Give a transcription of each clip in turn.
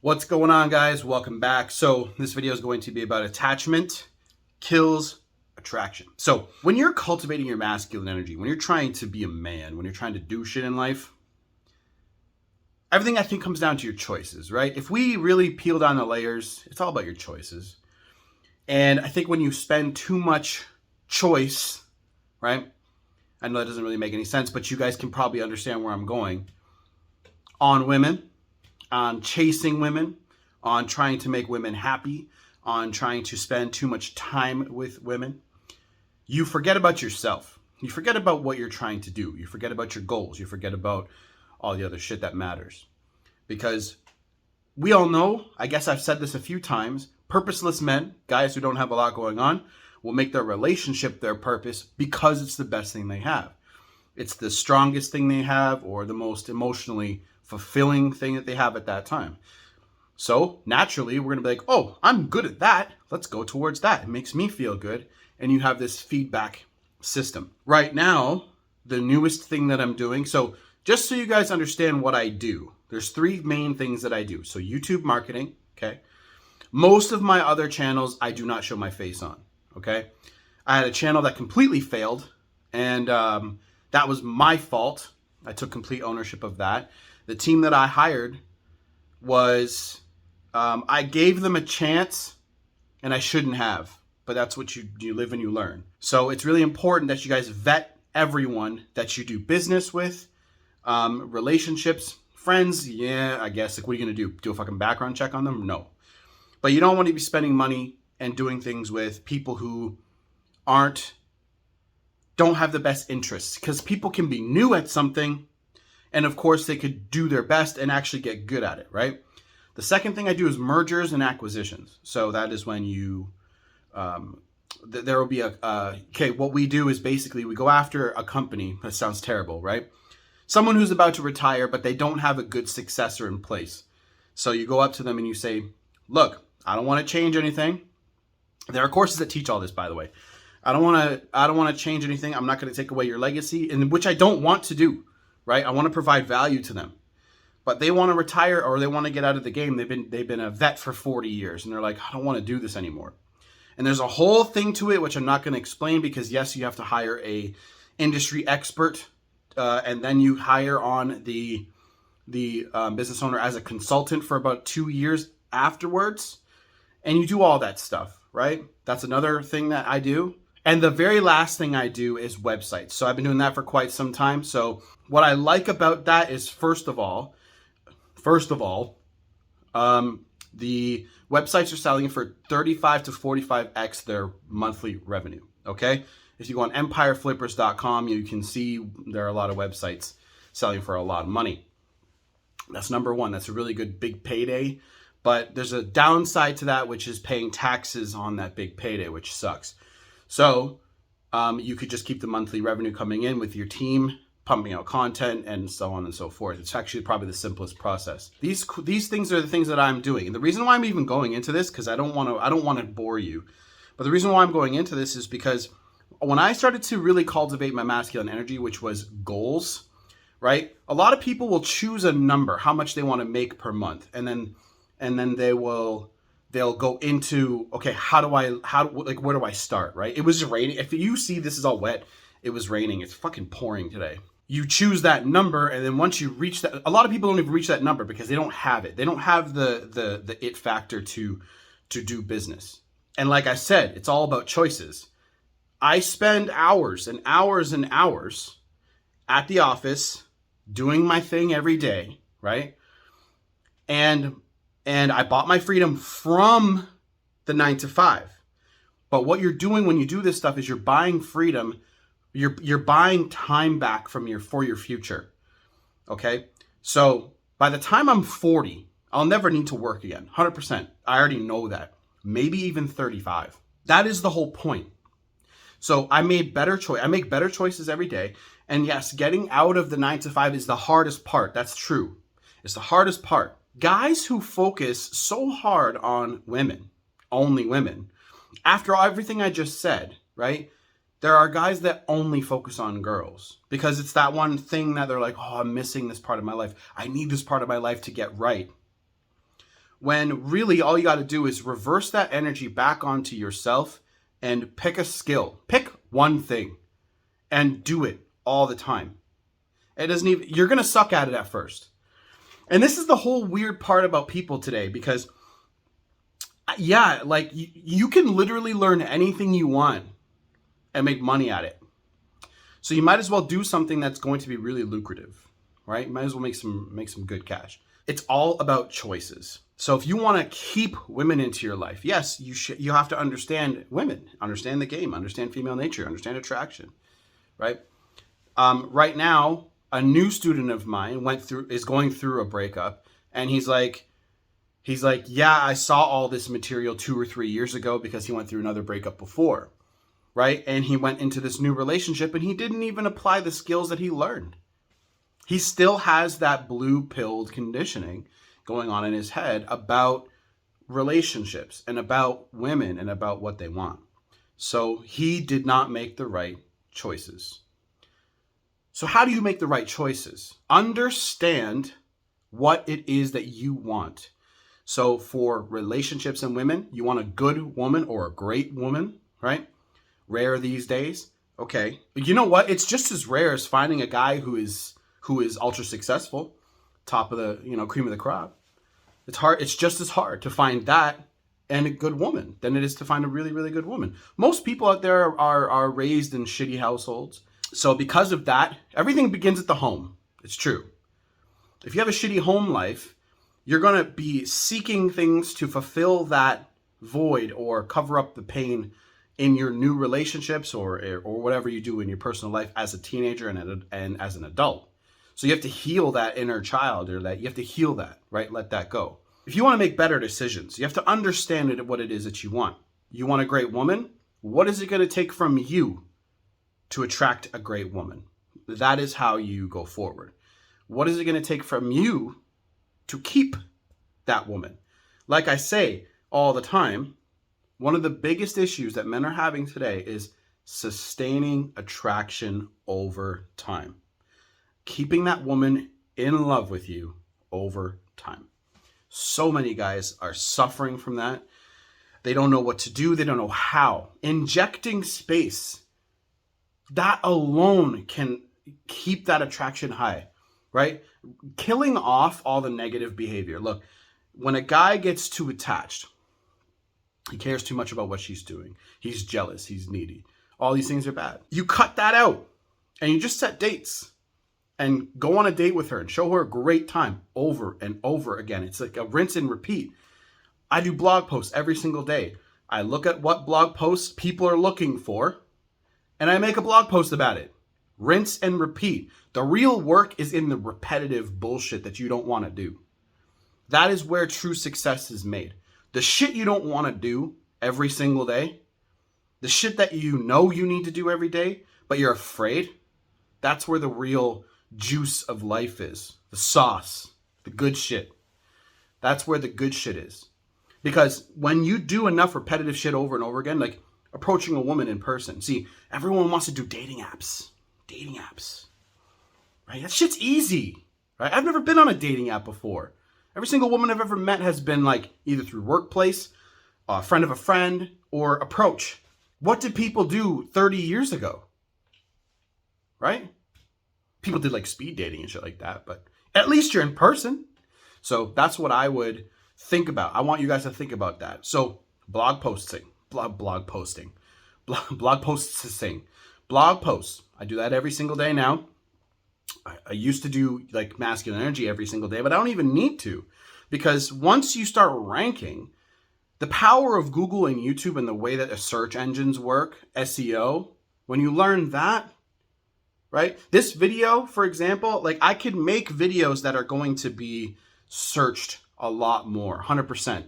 What's going on, guys? Welcome back. So this video is going to be about attachment kills attraction. So when you're cultivating your masculine energy, when you're trying to be a man, when you're trying to do shit in life, everything I think comes down to your choices, right? If we really peel down the layers, it's all about your choices. And I think when you spend too much choice, right? I know that doesn't really make any sense, but you guys can probably understand where I'm going. On women, on chasing women, on trying to make women happy, on trying to spend too much time with women, you forget about yourself. You forget about what you're trying to do. You forget about your goals. You forget about all the other shit that matters. Because we all know, I guess I've said this a few times, purposeless men, guys who don't have a lot going on, will make their relationship their purpose because it's the best thing they have. It's the strongest thing they have, or the most emotionally fulfilling thing that they have at that time. So naturally, we're going to be like, oh, I'm good at that. Let's go towards that. It makes me feel good. And you have this feedback system. Right now, the newest thing that I'm doing, so just so you guys understand what I do, there's three main things that I do. So YouTube marketing, okay? Most of my other channels, I do not show my face on, okay? I had a channel that completely failed, and that was my fault. I took complete ownership of that. The team that I hired was, I gave them a chance, and I shouldn't have. But that's what you live and you learn. So it's really important that you guys vet everyone that you do business with, relationships, friends. Yeah, I guess. Like, what are you going to do? Do a fucking background check on them? No. But you don't want to be spending money and doing things with people who don't have the best interests. Because people can be new at something, and of course they could do their best and actually get good at it, right? The second thing I do is mergers and acquisitions. So that is when you, there will be okay, what we do is basically we go after a company. That sounds terrible, right? Someone who's about to retire, but they don't have a good successor in place. So you go up to them and you say, look, I don't want to change anything. There are courses that teach all this, by the way. I don't want to change anything. I'm not going to take away your legacy, and which I don't want to do, right? I want to provide value to them. But they want to retire, or they want to get out of the game. They've been a vet for 40 years, and they're like, I don't want to do this anymore. And there's a whole thing to it, which I'm not going to explain, because yes, you have to hire a industry expert, and then you hire on the business owner as a consultant for about 2 years afterwards, and you do all that stuff, right? That's another thing that I do. And the very last thing I do is websites. So I've been doing that for quite some time. So what I like about that is, first of all, the websites are selling for 35 to 45x their monthly revenue, okay? If you go on empireflippers.com, you can see there are a lot of websites selling for a lot of money. That's number one. That's a really good big payday. But there's a downside to that, which is paying taxes on that big payday, which sucks. So you could just keep the monthly revenue coming in with your team, pumping out content, and so on and so forth. It's actually probably the simplest process. These things are the things that I'm doing. And the reason why I'm even going into this, because I don't want to bore you, but the reason why I'm going into this is because when I started to really cultivate my masculine energy, which was goals, right? A lot of people will choose a number, how much they want to make per month, and then they'll go into, okay, where do I start, right? It was raining. If you see this is all wet, it was raining. It's fucking pouring today. You choose that number, and then once you reach that, a lot of people don't even reach that number because they don't have it. They don't have the it factor to do business. And like I said, it's all about choices. I spend hours and hours and hours at the office doing my thing every day, right? And I bought my freedom from the 9 to 5. But what you're doing when you do this stuff is you're buying freedom. You're buying time back for your future. Okay? So by the time I'm 40, I'll never need to work again. 100%. I already know that. Maybe even 35. That is the whole point. So I make better choices every day. And yes, getting out of the 9 to 5 is the hardest part. That's true. It's the hardest part. Guys who focus so hard on women, only women, after everything I just said, right? There are guys that only focus on girls because it's that one thing that they're like, oh, I'm missing this part of my life. I need this part of my life to get right. when really all you got to do is reverse that energy back onto yourself and pick a skill. Pick one thing and do it all the time. It doesn't even, you're going to suck at it at first. And this is the whole weird part about people today, because yeah, like you can literally learn anything you want and make money at it. So you might as well do something that's going to be really lucrative, right? You might as well make some good cash. It's all about choices. So if you want to keep women into your life, yes, you have to understand women, understand the game, understand female nature, understand attraction, right? Right now, a new student of mine is going through a breakup, and he's like, yeah, I saw all this material 2 or 3 years ago because he went through another breakup before, right? And he went into this new relationship and he didn't even apply the skills that he learned. He still has that blue-pilled conditioning going on in his head about relationships and about women and about what they want. So he did not make the right choices. So how do you make the right choices? Understand what it is that you want. So for relationships and women, you want a good woman or a great woman, right? Rare these days. Okay. You know what? It's just as rare as finding a guy who is ultra successful, top of the, cream of the crop. It's hard. It's just as hard to find that and a good woman than it is to find a really, really good woman. Most people out there are raised in shitty households. So because of that, everything begins at the home. It's true. If you have a shitty home life, you're going to be seeking things to fulfill that void or cover up the pain in your new relationships or whatever you do in your personal life as a teenager and as an adult. So you have to heal that inner child, or that you have to heal that, right? Let that go. If you want to make better decisions, you have to understand what it is that you want. You want a great woman? What is it going to take from you to attract a great woman? That is how you go forward. What is it going to take from you to keep that woman? Like I say all the time, one of the biggest issues that men are having today is sustaining attraction over time. Keeping that woman in love with you over time. So many guys are suffering from that. They don't know what to do. They don't know how. Injecting space, that alone can keep that attraction high, right? Killing off all the negative behavior. Look, when a guy gets too attached, he cares too much about what she's doing. He's jealous. He's needy. All these things are bad. You cut that out and you just set dates and go on a date with her and show her a great time over and over again. It's like a rinse and repeat. I do blog posts every single day. I look at what blog posts people are looking for and I make a blog post about it. Rinse and repeat. The real work is in the repetitive bullshit that you don't want to do. That is where true success is made. The shit you don't want to do every single day, the shit that you know you need to do every day, but you're afraid, that's where the real juice of life is. The sauce, the good shit. That's where the good shit is. Because when you do enough repetitive shit over and over again, like approaching a woman in person. See, everyone wants to do dating apps. Dating apps. Right? That shit's easy. Right? I've never been on a dating app before. Every single woman I've ever met has been like either through workplace, a friend of a friend, or approach. What did people do 30 years ago? Right? People did like speed dating and shit like that, but at least you're in person. So that's what I would think about. I want you guys to think about that. So blog posts. Blog posts. I do that every single day now. I used to do like masculine energy every single day, but I don't even need to, because once you start ranking, the power of Google and YouTube and the way that the search engines work, SEO, when you learn that, right? This video, for example, like I could make videos that are going to be searched a lot more, 100%.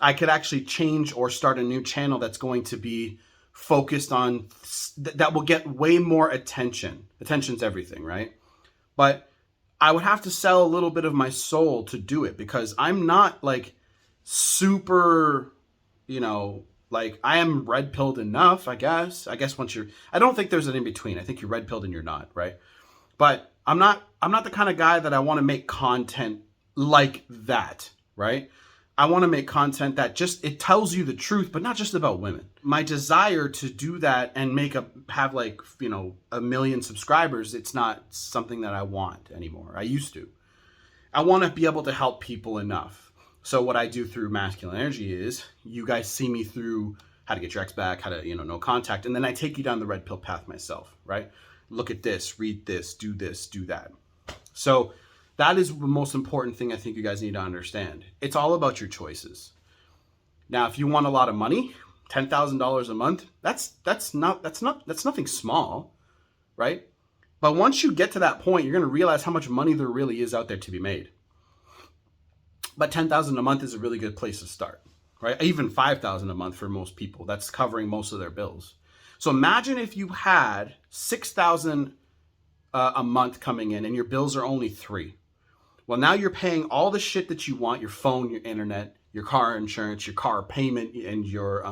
I could actually change or start a new channel that's going to be focused on, that will get way more attention. Attention's everything, right? But I would have to sell a little bit of my soul to do it, because I'm not like super, like I am red-pilled enough, I guess. I guess I don't think there's an in-between. I think you're red-pilled and you're not, right? But I'm not the kind of guy that I want to make content like that, right? I want to make content that just, it tells you the truth, but not just about women. My desire to do that and have like, you know, 1 million subscribers, it's not something that I want anymore. I used to. I want to be able to help people enough. So what I do through Masculine Energy is you guys see me through how to get your ex back, how to, you know, no contact. And then I take you down the red pill path myself, right? Look at this, read this, do that. So that is the most important thing I think you guys need to understand. It's all about your choices. Now, if you want a lot of money, $10,000 a month, that's nothing small, right? But once you get to that point, you're going to realize how much money there really is out there to be made. But $10,000 a month is a really good place to start, right? Even $5,000 a month for most people. That's covering most of their bills. So imagine if you had $6,000 a month coming in and your bills are only $3,000. Well, now you're paying all the shit that you want, your phone, your internet, your car insurance, your car payment, and your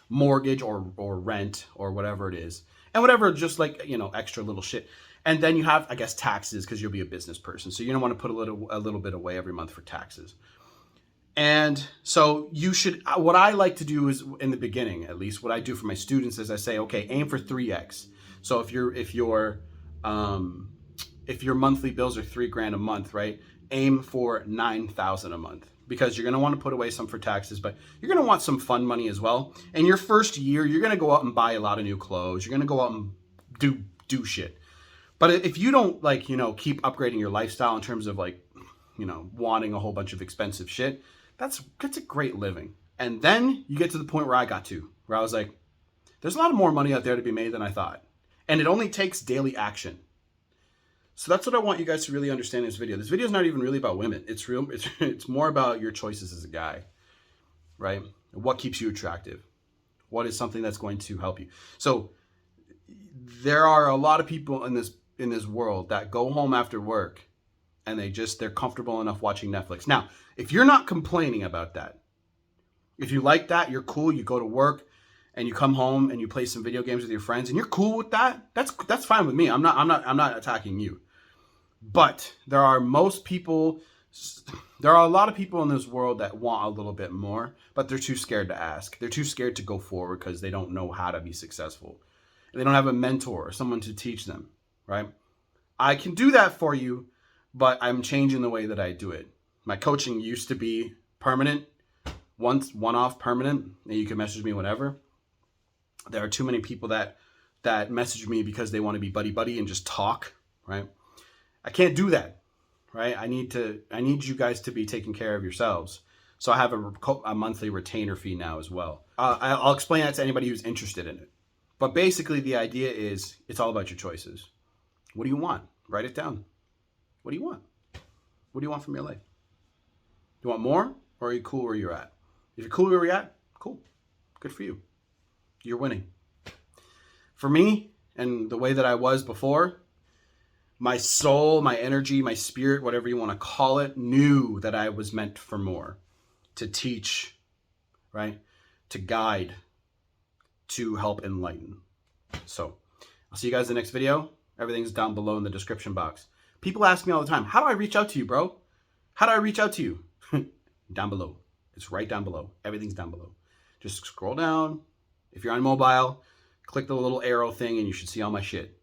mortgage or rent or whatever it is. And whatever, just like, you know, extra little shit. And then you have, I guess, taxes because you'll be a business person. So you don't want to put a little bit away every month for taxes. And so you should, what I like to do is, in the beginning, at least what I do for my students is I say, okay, aim for 3x. So if your monthly bills are $3,000 a month, right? Aim for $9,000 a month, because you're going to want to put away some for taxes, but you're going to want some fun money as well. And your first year, you're going to go out and buy a lot of new clothes. You're going to go out and do shit. But if you don't, like, you know, keep upgrading your lifestyle in terms of, like, you know, wanting a whole bunch of expensive shit, that's a great living. And then you get to the point where I got to, where I was like, there's a lot more money out there to be made than I thought. And it only takes daily action. So that's what I want you guys to really understand in this video. This video is not even really about women. It's more about your choices as a guy, right? What keeps you attractive? What is something that's going to help you? So there are a lot of people in this world that go home after work and they're comfortable enough watching Netflix. Now, if you're not complaining about that, if you like that, you're cool, you go to work and you come home and you play some video games with your friends and you're cool with that, that's fine with me. I'm not attacking you. But there are a lot of people in this world that want a little bit more, but they're too scared to ask. They're too scared to go forward because they don't know how to be successful. And they don't have a mentor or someone to teach them, right? I can do that for you, but I'm changing the way that I do it. My coaching used to be permanent, one-off permanent, and you can message me whenever. There are too many people that message me because they want to be buddy-buddy and just talk, right? I can't do that, right? I need you guys to be taking care of yourselves. So I have a monthly retainer fee now as well. I'll explain that to anybody who's interested in it. But basically the idea is it's all about your choices. What do you want? Write it down. What do you want? What do you want from your life? Do you want more, or are you cool where you're at? If you're cool where you're at, cool. Good for you. You're winning. For me, and the way that I was before, my soul, my energy, my spirit, whatever you want to call it, knew that I was meant for more. To teach, right? To guide, to help enlighten. So, I'll see you guys in the next video. Everything's down below in the description box. People ask me all the time, how do I reach out to you, bro? How do I reach out to you? Down below. It's right down below. Everything's down below. Just scroll down. If you're on mobile, click the little arrow thing and you should see all my shit.